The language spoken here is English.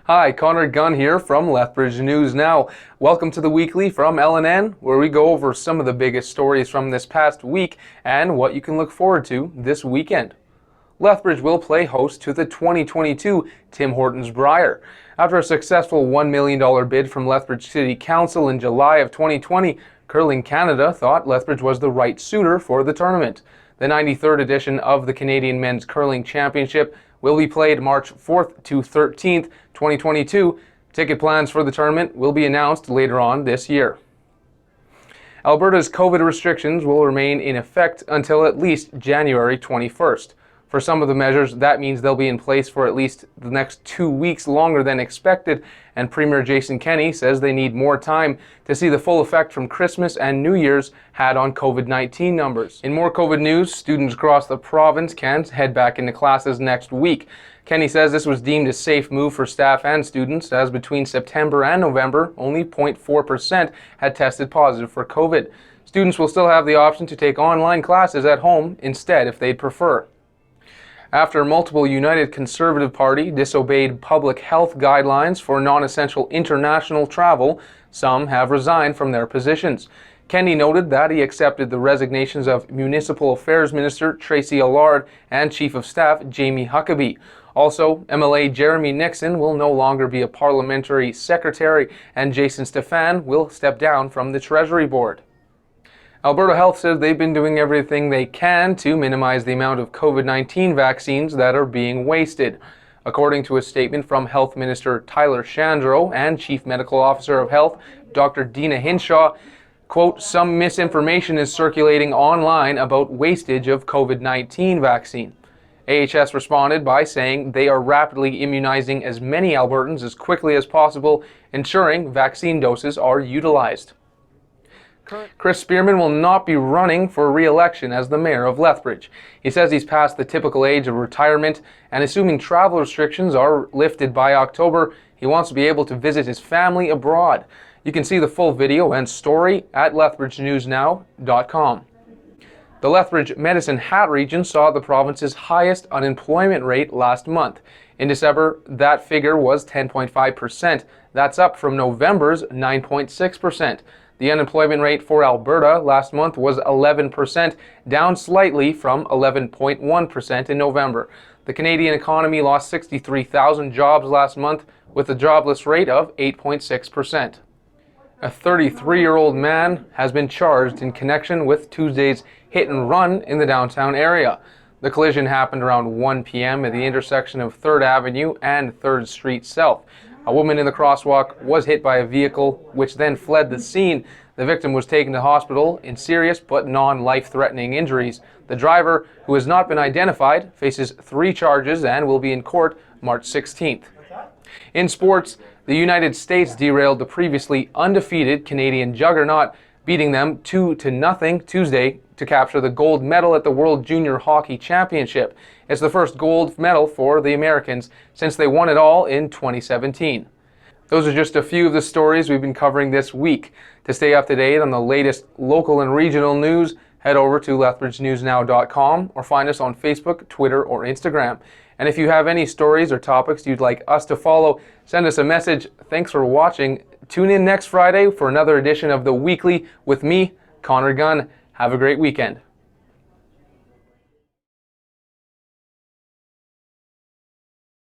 Hi, Connor Gunn here from Lethbridge News Now. Welcome to the weekly from LNN, where we go over some of the biggest stories from this past week and what you can look forward to this weekend. Lethbridge will play host to the 2022 Tim Hortons Brier. After a successful $1 million bid from Lethbridge City Council in July of 2020, Curling Canada thought Lethbridge was the right suitor for the tournament. The 93rd edition of the Canadian Men's Curling Championship will be played March 4th to 13th, 2022. Ticket plans for the tournament will be announced later on this year. Alberta's COVID restrictions will remain in effect until at least January 21st. For some of the measures, that means they'll be in place for at least the next 2 weeks longer than expected, and Premier Jason Kenney says they need more time to see the full effect from Christmas and New Year's had on COVID-19 numbers. In more COVID news, students across the province can head back into classes next week. Kenney says this was deemed a safe move for staff and students, as between September and November, only 0.4% had tested positive for COVID. Students will still have the option to take online classes at home instead if they'd prefer. After multiple United Conservative Party disobeyed public health guidelines for non-essential international travel, some have resigned from their positions. Kenney noted that he accepted the resignations of Municipal Affairs Minister Tracy Allard and Chief of Staff Jamie Huckabee. Also, MLA Jeremy Nixon will no longer be a parliamentary secretary, and Jason Stefan will step down from the Treasury Board. Alberta Health says they've been doing everything they can to minimize the amount of COVID-19 vaccines that are being wasted. According to a statement from Health Minister Tyler Shandro and Chief Medical Officer of Health, Dr. Dina Hinshaw, quote, "Some misinformation is circulating online about wastage of COVID-19 vaccine." AHS responded by saying they are rapidly immunizing as many Albertans as quickly as possible, ensuring vaccine doses are utilized. Chris Spearman will not be running for re-election as the mayor of Lethbridge. He says he's past the typical age of retirement, and assuming travel restrictions are lifted by October, he wants to be able to visit his family abroad. You can see the full video and story at lethbridgenewsnow.com. The Lethbridge Medicine Hat region saw the province's highest unemployment rate last month. In December, that figure was 10.5%. That's up from November's 9.6%. The unemployment rate for Alberta last month was 11%, down slightly from 11.1% in November. The Canadian economy lost 63,000 jobs last month, with a jobless rate of 8.6%. A 33-year-old man has been charged in connection with Tuesday's hit and run in the downtown area. The collision happened around 1 p.m. at the intersection of 3rd Avenue and 3rd Street South. A woman in the crosswalk was hit by a vehicle, which then fled the scene. The victim was taken to hospital in serious but non-life-threatening injuries. The driver, who has not been identified, faces 3 charges and will be in court March 16th. In sports, the United States derailed the previously undefeated Canadian juggernaut, beating them 2-0 Tuesday to capture the gold medal at the World Junior Hockey Championship. It's the first gold medal for the Americans since they won it all in 2017. Those are just a few of the stories we've been covering this week. To stay up to date on the latest local and regional news, head over to lethbridgenewsnow.com or find us on Facebook, Twitter, or Instagram. And if you have any stories or topics you'd like us to follow, send us a message. Thanks for watching. Tune in next Friday for another edition of The Weekly with me, Connor Gunn. Have a great weekend.